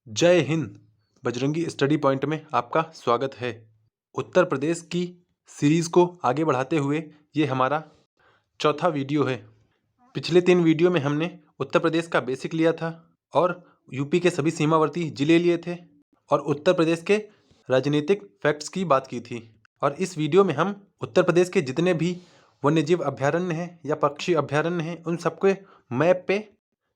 जय Hind. Bajrangi study point में आपका स्वागत है। उत्तर प्रदेश की सीरीज़ को आगे बढ़ाते हुए ये हमारा चौथा वीडियो है। पिछले 3 वीडियो में हमने उत्तर प्रदेश का बेसिक लिया था और यूपी के सभी सीमावर्ती जिले लिए थे और उत्तर प्रदेश के राजनीतिक फैक्ट्स की बात की थी। और इस वीडियो में हम उत्तर प्रदेश के जितने भी वन्यजीव अभयारण्य हैं या पक्षी अभयारण्य हैं उन सबके मैप पे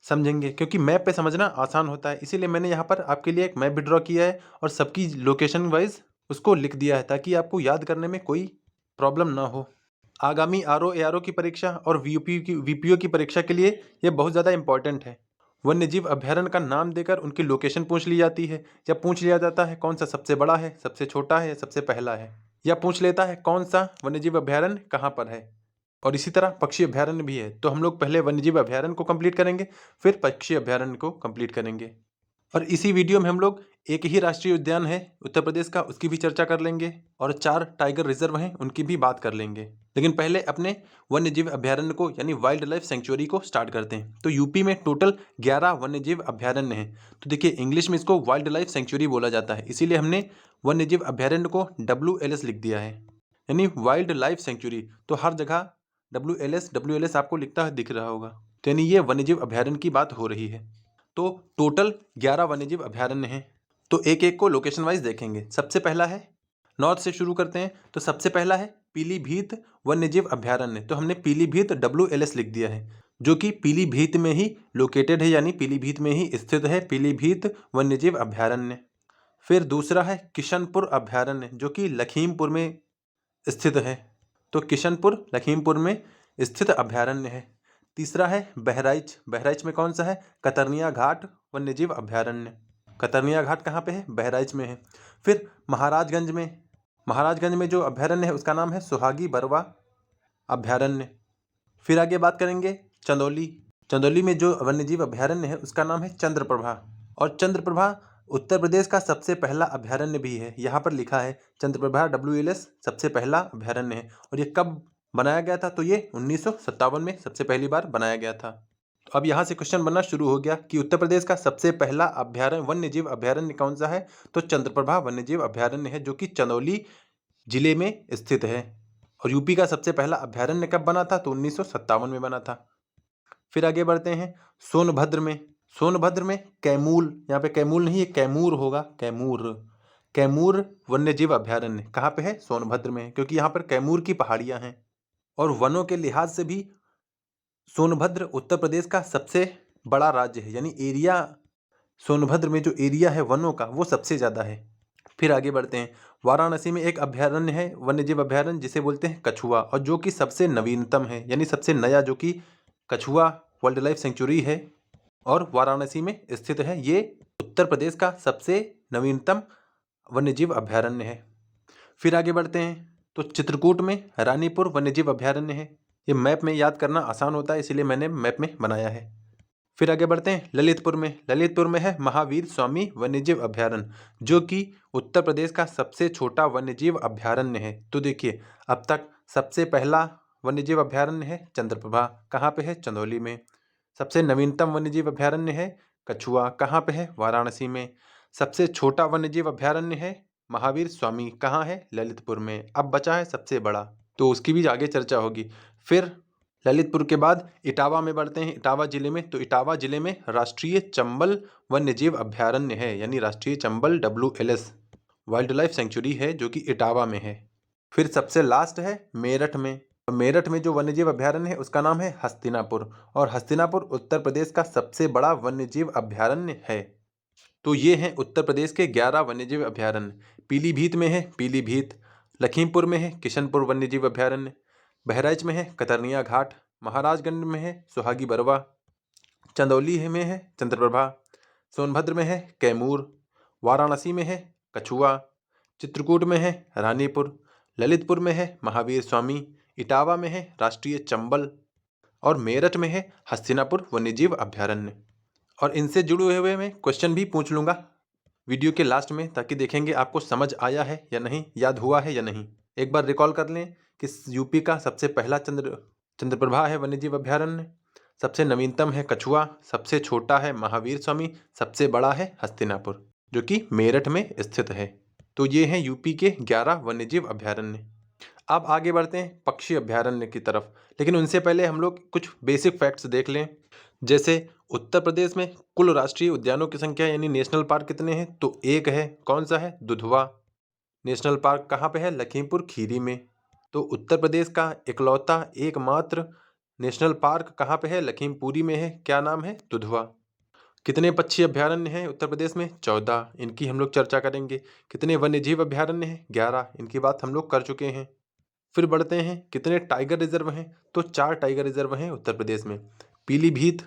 समझेंगे, क्योंकि मैप पे समझना आसान होता है। इसीलिए मैंने यहाँ पर आपके लिए एक मैप भी ड्रॉ किया है और सबकी लोकेशन वाइज उसको लिख दिया है ताकि आपको याद करने में कोई प्रॉब्लम ना हो। आगामी आरओ एआरओ की परीक्षा और वीपीओ की परीक्षा के लिए ये बहुत ज़्यादा इंपॉर्टेंट है। वन्यजीव अभयारण्य का नाम देकर उनकी लोकेशन पूछ ली जाती है, या पूछ लिया जाता है कौन सा सबसे बड़ा है, सबसे छोटा है, सबसे पहला है, या पूछ लेता है कौन सा वन्यजीव अभयारण्य कहाँ पर है। और इसी तरह पक्षी अभयारण्य भी है। तो हम लोग पहले वन्यजीव अभयारण्य को कंप्लीट करेंगे, फिर पक्षी अभयारण्य को कंप्लीट करेंगे। और इसी वीडियो में हम लोग एक ही राष्ट्रीय उद्यान है उत्तर प्रदेश का, उसकी भी चर्चा कर लेंगे, और 4 टाइगर रिजर्व हैं उनकी भी बात कर लेंगे। लेकिन पहले अपने वन्यजीव अभयारण्य को यानी वाइल्ड लाइफ सेंचुरी को स्टार्ट करते हैं। तो यूपी में टोटल 11 वन्यजीव अभयारण्य हैं। तो देखिए, इंग्लिश में इसको वाइल्ड लाइफ सेंचुरी बोला जाता है, इसीलिए हमने वन्यजीव अभयारण्य को WLS लिख दिया है, यानी वाइल्ड लाइफ सेंचुरी। तो हर जगह WLS आपको लिखता है दिख रहा होगा। तो यानी ये वन्यजीव अभयारण्य की बात हो रही है। तो टोटल 11 वन्यजीव अभयारण्य हैं। तो एक एक को लोकेशन वाइज देखेंगे। सबसे पहला है, नॉर्थ से शुरू करते हैं, तो सबसे पहला है पीलीभीत वन्यजीव अभयारण्य। तो हमने पीलीभीत WLS लिख दिया है, जो कि पीलीभीत में ही लोकेटेड है, यानी पीलीभीत में ही स्थित है पीलीभीत वन्यजीव अभयारण्य। फिर दूसरा है किशनपुर अभयारण्य, जो कि लखीमपुर में स्थित है। तो किशनपुर लखीमपुर में स्थित अभयारण्य है। तीसरा है बहराइच। बहराइच में कौन सा है? कतरनिया घाट वन्यजीव अभयारण्य। कतरनिया घाट कहाँ पे है? बहराइच में है। फिर महाराजगंज में जो अभयारण्य है उसका नाम है सुहागी बरवा अभयारण्य। फिर आगे बात करेंगे चंदौली। चंदौली में जो वन्यजीव अभयारण्य है उसका नाम है चंद्रप्रभा। और चंद्रप्रभा उत्तर प्रदेश का सबसे पहला अभयारण्य भी है। यहाँ पर लिखा है चंद्रप्रभा WLS सबसे पहला अभयारण्य है। और ये कब बनाया गया था? तो ये 1957 में सबसे पहली बार बनाया गया था। तो अब यहाँ से क्वेश्चन बनना शुरू हो गया कि उत्तर प्रदेश का सबसे पहला अभयारण्य वन्यजीव अभयारण्य कौन सा है? तो चंद्रप्रभा वन्यजीव अभयारण्य है, जो कि चंदौली जिले में स्थित है। और यूपी का सबसे पहला अभयारण्य कब बना था? तो 1957 में बना था। फिर आगे बढ़ते हैं सोनभद्र में। सोनभद्र में कैमूल, यहाँ पे कैमूल नहीं, ये कैमूर होगा, कैमूर वन्यजीव अभयारण्य कहाँ पे है? सोनभद्र में है, क्योंकि यहाँ पर कैमूर की पहाड़ियाँ हैं। और वनों के लिहाज से भी सोनभद्र उत्तर प्रदेश का सबसे बड़ा राज्य है, यानी एरिया, सोनभद्र में जो एरिया है वनों का वो सबसे ज़्यादा है। फिर आगे बढ़ते हैं, वाराणसी में एक अभयारण्य है वन्यजीव अभयारण्य जिसे बोलते हैं कछुआ, और जो कि सबसे नवीनतम है, यानी सबसे नया, जो कि कछुआ वाइल्ड लाइफ सेंचुरी है और वाराणसी में स्थित है। ये उत्तर प्रदेश का सबसे नवीनतम वन्यजीव अभयारण्य है। फिर आगे बढ़ते हैं, तो चित्रकूट में रानीपुर वन्यजीव अभयारण्य है। ये मैप में याद करना आसान होता है, इसीलिए मैंने मैप में बनाया है। फिर आगे बढ़ते हैं ललितपुर में। ललितपुर में है महावीर स्वामी वन्यजीव अभयारण्य, जो कि उत्तर प्रदेश का सबसे छोटा वन्यजीव अभयारण्य है। तो देखिए, अब तक सबसे पहला वन्यजीव अभयारण्य है चंद्रप्रभा, कहाँ पे है? चंदौली में। सबसे नवीनतम वन्यजीव अभयारण्य है कछुआ, कहाँ पे है? वाराणसी में। सबसे छोटा वन्यजीव अभयारण्य है महावीर स्वामी, कहाँ है? ललितपुर में। अब बचा है सबसे बड़ा, तो उसकी भी आगे चर्चा होगी। फिर ललितपुर के बाद इटावा में बढ़ते हैं, इटावा जिले में। तो इटावा जिले में राष्ट्रीय चंबल वन्यजीव अभयारण्य है, यानी राष्ट्रीय Chambal WLS wild life sanctuary है, जो कि इटावा में है। फिर सबसे लास्ट है मेरठ में। मेरठ में जो वन्यजीव अभयारण्य है उसका नाम है हस्तिनापुर, और हस्तिनापुर उत्तर प्रदेश का सबसे बड़ा वन्यजीव अभयारण्य है। तो ये हैं उत्तर प्रदेश के 11 वन्यजीव अभयारण्य। पीलीभीत में है पीलीभीत, लखीमपुर में है किशनपुर वन्यजीव अभयारण्य, बहराइच में है कतरनिया घाट, महाराजगंज में है सुहागी बरवा, चंदौली में है चंद्रप्रभा, सोनभद्र में है कैमूर, वाराणसी में है कछुआ, चित्रकूट में है रानीपुर, ललितपुर में है महावीर स्वामी, इटावा में है राष्ट्रीय चंबल, और मेरठ में है हस्तिनापुर वन्यजीव अभयारण्य। और इनसे जुड़े हुए मैं क्वेश्चन भी पूछ लूँगा वीडियो के लास्ट में, ताकि देखेंगे आपको समझ आया है या नहीं, याद हुआ है या नहीं। एक बार रिकॉल कर लें कि यूपी का सबसे पहला चंद्रप्रभा है वन्यजीव अभयारण्य, सबसे नवीनतम है कछुआ, सबसे छोटा है महावीर स्वामी, सबसे बड़ा है हस्तिनापुर जो कि मेरठ में स्थित है। तो ये हैं यूपी के 11 वन्यजीव अभयारण्य। अब आगे बढ़ते हैं पक्षी अभयारण्य की तरफ, लेकिन उनसे पहले हम लोग कुछ बेसिक फैक्ट्स देख लें। जैसे उत्तर प्रदेश में कुल राष्ट्रीय उद्यानों की संख्या यानी नेशनल पार्क कितने हैं? तो एक है। कौन सा है? Dudhwa national park. कहाँ पे है? लखीमपुर खीरी में। तो उत्तर प्रदेश का इकलौता एकमात्र नेशनल पार्क कहाँ पे है? लखीमपुरी में है। क्या नाम है? दुधवा। कितने पक्षी अभयारण्य हैं उत्तर प्रदेश में? 14। इनकी हम लोग चर्चा करेंगे। कितने वन्यजीव अभयारण्य हैं? 11। इनकी बात हम लोग कर चुके हैं। फिर बढ़ते हैं, कितने टाइगर रिजर्व हैं? तो 4 टाइगर रिजर्व हैं उत्तर प्रदेश में। Pilibhit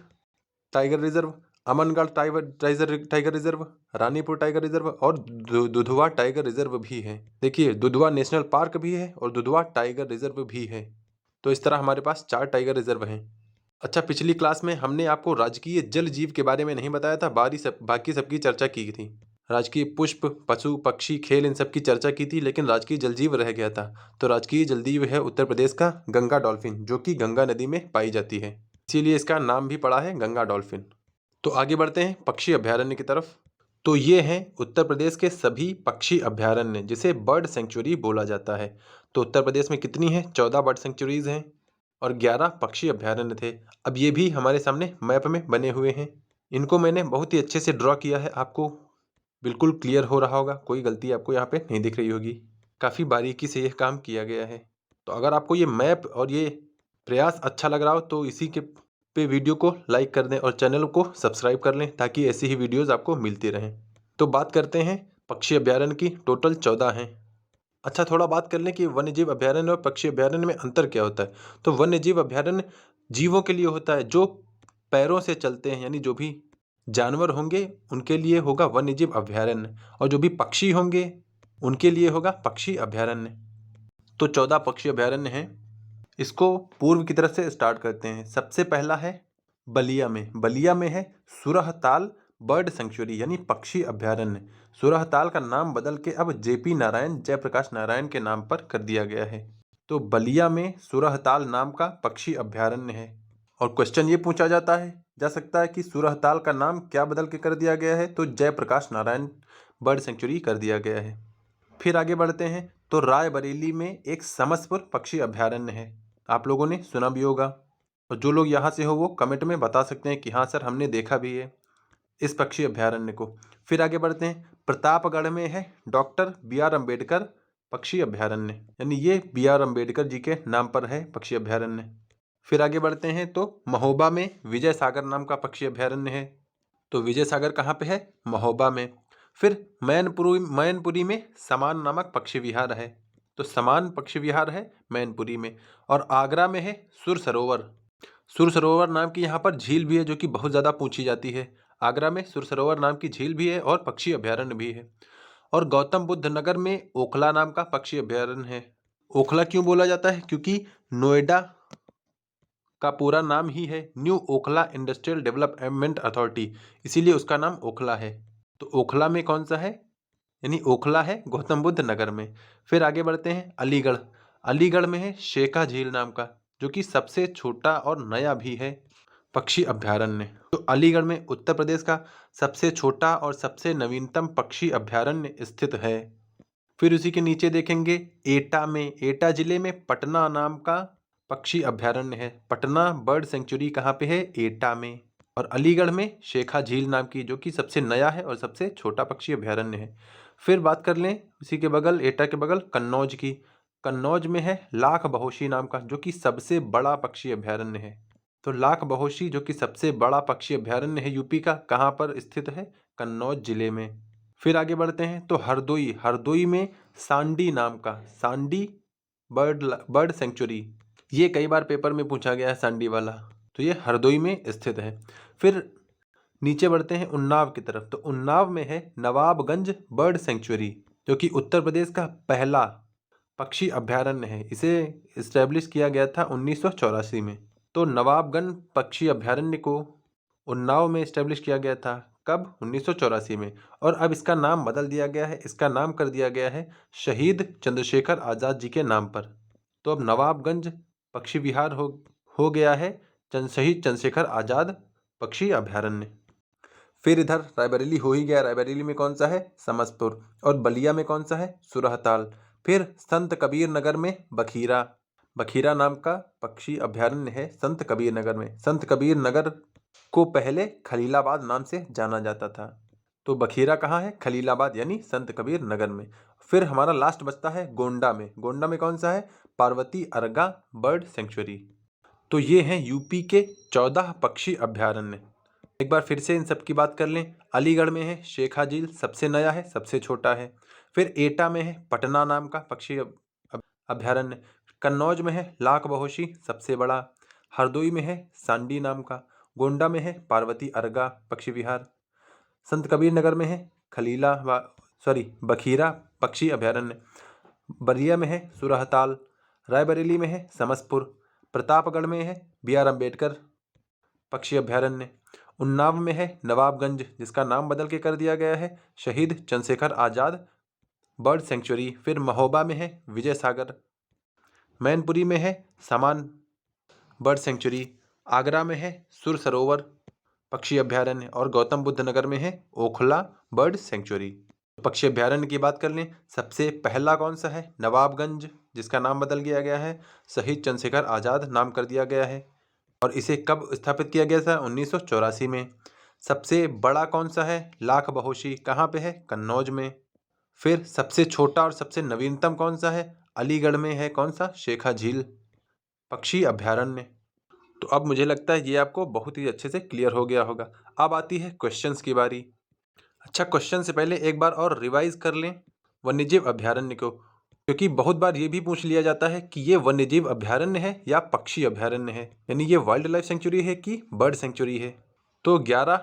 tiger reserve, Amangarh tiger reserve, Ranipur tiger reserve और दुधवा टाइगर रिजर्व भी है। देखिए, दुधवा नेशनल पार्क भी है और दुधवा टाइगर रिजर्व भी है। तो इस तरह हमारे पास 4 टाइगर रिजर्व हैं। अच्छा, पिछली क्लास में हमने आपको राजकीय जल जीव के बारे में नहीं बताया था, बाकी सबकी चर्चा की थी। राजकीय पुष्प, पशु, पक्षी, खेल इन सब की चर्चा की थी, लेकिन राजकीय जलजीव रह गया था। तो राजकीय जलजीव है उत्तर प्रदेश का गंगा डॉल्फिन, जो कि गंगा नदी में पाई जाती है, इसीलिए इसका नाम भी पड़ा है गंगा डॉल्फिन। तो आगे बढ़ते हैं पक्षी अभयारण्य की तरफ। तो ये हैं उत्तर प्रदेश के सभी पक्षी अभयारण्य, जिसे बर्ड सेंचुरी बोला जाता है। तो उत्तर प्रदेश में कितनी है? 14 बर्ड सेंचुरीज हैं और 11 पक्षी अभयारण्य थे। अब ये भी हमारे सामने मैप में बने हुए हैं। इनको मैंने बहुत ही अच्छे से ड्रॉ किया है, आपको बिल्कुल क्लियर हो रहा होगा, कोई गलती आपको यहाँ पे नहीं दिख रही होगी। काफ़ी बारीकी से यह काम किया गया है। तो अगर आपको ये मैप और ये प्रयास अच्छा लग रहा हो तो इसी के पे वीडियो को लाइक कर दें और चैनल को सब्सक्राइब कर लें, ताकि ऐसी ही वीडियोज़ आपको मिलती रहें। तो बात करते हैं पक्षी अभयारण्य की। टोटल 14 हैं। अच्छा, थोड़ा बात कर लें कि वन्यजीव अभयारण्य और पक्षी अभयारण्य में अंतर क्या होता है। तो वन्यजीव अभयारण्य जीवों के लिए होता है जो पैरों से चलते हैं, यानी जो भी जानवर होंगे उनके लिए होगा वन्यजीव अभयारण्य, और जो भी पक्षी होंगे उनके लिए होगा पक्षी अभयारण्य। तो 14 पक्षी अभयारण्य हैं। इसको पूर्व की तरफ से स्टार्ट करते हैं। सबसे पहला है बलिया में। बलिया में है सुरहताल बर्ड सेंचुरी यानी पक्षी अभयारण्य। सुरहताल का नाम बदल के अब जेपी नारायण, जयप्रकाश नारायण के नाम पर कर दिया गया है। तो बलिया में सुरहताल नाम का पक्षी अभयारण्य है। और क्वेश्चन ये पूछा जा सकता है कि सुरहताल का नाम क्या बदल के कर दिया गया है? तो जयप्रकाश नारायण बर्ड सेंचुरी कर दिया गया है। फिर आगे बढ़ते हैं, तो रायबरेली में एक समसपुर पक्षी अभयारण्य है। आप लोगों ने सुना भी होगा, और जो लोग यहाँ से हो वो कमेंट में बता सकते हैं कि हाँ सर, हमने देखा भी है इस पक्षी अभयारण्य को। फिर आगे बढ़ते हैं, प्रतापगढ़ में है डॉक्टर BR अम्बेडकर पक्षी अभयारण्य, यानी ये BR अम्बेडकर जी के नाम पर है पक्षी अभयारण्य। फिर आगे बढ़ते हैं, तो महोबा में विजय सागर नाम का पक्षी अभयारण्य है। तो विजय सागर कहाँ पे है? महोबा में। फिर मैनपुरी में समान नामक पक्षी विहार है। तो समान पक्षी विहार है मैनपुरी में। और आगरा में है सुर सरोवर। सुर सरोवर नाम की यहाँ पर झील भी है, जो कि बहुत ज़्यादा पूछी जाती है। आगरा में सुर सरोवर नाम की झील भी है और पक्षी अभयारण्य भी है। और गौतम बुद्ध नगर में ओखला नाम का पक्षी अभयारण्य है। ओखला क्यों बोला जाता है? क्योंकि नोएडा का पूरा नाम ही है new Okhla industrial development authority, इसीलिए उसका नाम ओखला है। तो ओखला में कौन सा है? यानी ओखला है गौतम बुद्ध नगर में। फिर आगे बढ़ते हैं, अलीगढ़। अलीगढ़ में है शेखा झील नाम का, जो कि सबसे छोटा और नया भी है पक्षी अभयारण्य। तो अलीगढ़ में उत्तर प्रदेश का सबसे छोटा और सबसे नवीनतम पक्षी अभयारण्य स्थित है। फिर उसी के नीचे देखेंगे, एटा में, एटा जिले में पटना नाम का पक्षी अभयारण्य है। पटना बर्ड सेंचुरी कहाँ पे है? एटा में। और अलीगढ़ में शेखा झील नाम की, जो कि सबसे नया है और सबसे छोटा पक्षी अभयारण्य है। फिर बात कर लें उसी के बगल, एटा के बगल कन्नौज की। कन्नौज में है लाख बहोशी नाम का, जो कि सबसे बड़ा पक्षी अभयारण्य है। तो लाख बहोशी जो कि सबसे बड़ा पक्षी अभयारण्य है यूपी का, कहाँ पर स्थित है? कन्नौज जिले में। फिर आगे बढ़ते हैं, तो हरदोई। हरदोई में सांडी नाम का, सांडी बर्ड सेंचुरी, ये कई बार पेपर में पूछा गया है सांडी वाला। तो ये हरदोई में स्थित है। फिर नीचे बढ़ते हैं उन्नाव की तरफ। तो उन्नाव में है नवाबगंज बर्ड सेंचुरी, जो कि उत्तर प्रदेश का पहला पक्षी अभयारण्य है। इसे इस्टेब्लिश किया गया था 1984 में। तो नवाबगंज पक्षी अभयारण्य को उन्नाव में इस्टेब्लिश किया गया था। कब? 1984 में। और अब इसका नाम बदल दिया गया है, इसका नाम कर दिया गया है शहीद चंद्रशेखर आज़ाद जी के नाम पर। तो अब नवाबगंज पक्षी विहार हो गया है शहीद चंद्रशेखर आज़ाद पक्षी अभ्यारण्य। फिर इधर रायबरेली हो ही गया, रायबरेली में कौन सा है? समसपुर। और बलिया में कौन सा है? सुरहताल। फिर संत कबीर नगर में बखीरा, बखीरा नाम का पक्षी अभ्यारण्य है संत कबीर नगर में। संत कबीर नगर को पहले खलीलाबाद नाम से जाना जाता था, तो बखीरा कहाँ है? खलीलाबाद यानी संत कबीर नगर में। फिर हमारा लास्ट बचता है गोंडा में। गोंडा में कौन सा है? Parvati अर्गा bird sanctuary. तो ये हैं यूपी के 14 पक्षी अभ्यारण्य। एक बार फिर से इन सब की बात कर लें। अलीगढ़ में है शेखा झील, सबसे नया है, सबसे छोटा है। फिर एटा में है पटना नाम का पक्षी अभ्यारण्य। कन्नौज में है लाख बहोशी, सबसे बड़ा। हरदोई में है सांडी नाम का। गोंडा में है पार्वती अर्गा पक्षी विहार। संत कबीर नगर में है बखीरा पक्षी अभ्यारण्य। बलिया में है सुरहताल। रायबरेली में है समसपुर। प्रतापगढ़ में है BR अम्बेडकर पक्षी अभ्यारण्य। उन्नाव में है नवाबगंज, जिसका नाम बदल के कर दिया गया है शहीद चंद्रशेखर आज़ाद बर्ड सेंचुरी। फिर महोबा में है विजय सागर। मैनपुरी में है सामान बर्ड सेंचुरी। आगरा में है सुर सरोवर पक्षी अभ्यारण्य। और गौतम बुद्ध नगर में है ओखला बर्ड सेंचुरी। पक्षी अभ्यारण्य की बात कर लें, सबसे पहला कौन सा है? नवाबगंज, जिसका नाम बदल दिया गया है, शहीद चंद्रशेखर आज़ाद नाम कर दिया गया है। और इसे कब स्थापित किया गया था? 1984 में। सबसे बड़ा कौन सा है? लाख बहोशी, कहाँ पे है? कन्नौज में। फिर सबसे छोटा और सबसे नवीनतम कौन सा है? अलीगढ़ में है। कौन सा? शेखा झील पक्षी अभ्यारण्य। तो अब मुझे लगता है ये आपको बहुत ही अच्छे से क्लियर हो गया होगा। अब आती है क्वेश्चंस की बारी। अच्छा, क्वेश्चन से पहले एक बार और रिवाइज कर लें वन्यजीव अभ्यारण्य को, क्योंकि बहुत बार ये भी पूछ लिया जाता है कि ये वन्यजीव अभ्यारण्य है या पक्षी अभ्यारण्य है, यानी ये वाइल्ड लाइफ सेंचुरी है कि बर्ड सेंचुरी है। तो 11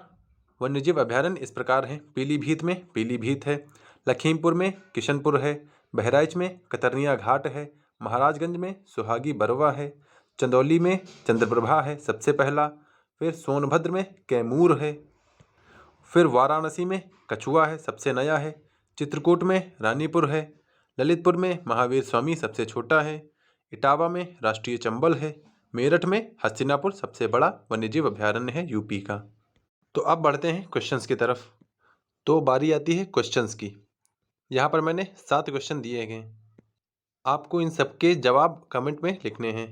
वन्यजीव अभ्यारण्य इस प्रकार हैं। पीलीभीत में पीलीभीत है, लखीमपुर में किशनपुर है, बहराइच में कतरनिया घाट है, महाराजगंज में सुहागी बरवा है, चंदौली में चंद्रप्रभा है सबसे पहला, फिर सोनभद्र में कैमूर है, फिर वाराणसी में कछुआ है सबसे नया है, चित्रकूट में रानीपुर है, ललितपुर में महावीर स्वामी सबसे छोटा है, इटावा में राष्ट्रीय चंबल है, मेरठ में हस्तिनापुर सबसे बड़ा वन्यजीव अभ्यारण्य है यूपी का। तो अब बढ़ते हैं क्वेश्चंस की तरफ। तो बारी आती है क्वेश्चंस की। यहाँ पर मैंने 7 क्वेश्चन दिए गए, आपको इन सबके जवाब कमेंट में लिखने हैं।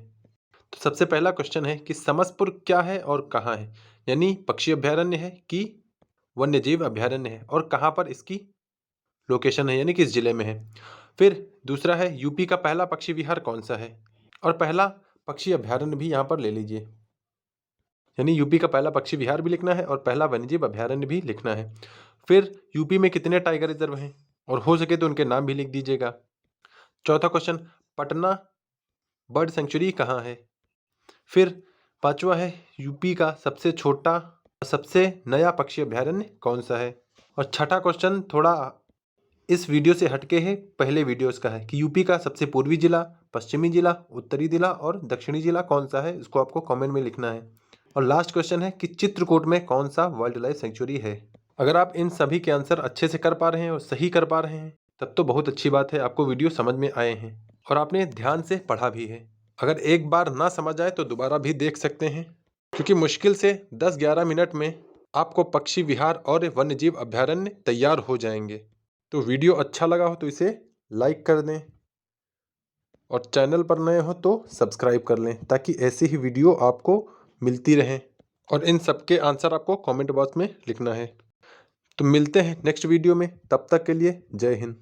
तो सबसे पहला क्वेश्चन है कि समसपुर क्या है और कहाँ है, यानी पक्षी अभ्यारण्य है कि वन्यजीव अभ्यारण्य है, और कहाँ पर इसकी लोकेशन है, यानी किस जिले में है। फिर दूसरा है यूपी का पहला पक्षी विहार कौन सा है, और पहला पक्षी अभ्यारण्य भी यहाँ पर ले लीजिए, यानी यूपी का पहला पक्षी विहार भी लिखना है और पहला वन्यजीव अभ्यारण्य भी लिखना है। फिर यूपी में कितने टाइगर रिजर्व हैं, और हो सके तो उनके नाम भी लिख दीजिएगा। चौथा क्वेश्चन, पटना बर्ड सेंचुरी कहाँ है। फिर पांचवा है यूपी का सबसे छोटा और सबसे नया पक्षी अभ्यारण्य कौन सा है। और छठा क्वेश्चन थोड़ा इस वीडियो से हटके है, पहले वीडियोस का है कि यूपी का सबसे पूर्वी जिला, पश्चिमी जिला, उत्तरी जिला और दक्षिणी जिला कौन सा है, इसको आपको कमेंट में लिखना है। और लास्ट क्वेश्चन है कि चित्रकूट में कौन सा वाइल्ड लाइफ सेंचुरी है। अगर आप इन सभी के आंसर अच्छे से कर पा रहे हैं और सही कर पा रहे हैं तब तो बहुत अच्छी बात है, आपको वीडियो समझ में आए हैं और आपने ध्यान से पढ़ा भी है। अगर एक बार ना समझ आए तो दोबारा भी देख सकते हैं, क्योंकि मुश्किल से 10-11 मिनट में आपको पक्षी विहार और वन्यजीव अभ्यारण्य तैयार हो जाएंगे। तो वीडियो अच्छा लगा हो तो इसे लाइक कर दें, और चैनल पर नए हो तो सब्सक्राइब कर लें, ताकि ऐसी ही वीडियो आपको मिलती रहें। और इन सबके आंसर आपको कमेंट बॉक्स में लिखना है। तो मिलते हैं नेक्स्ट वीडियो में, तब तक के लिए जय हिंद।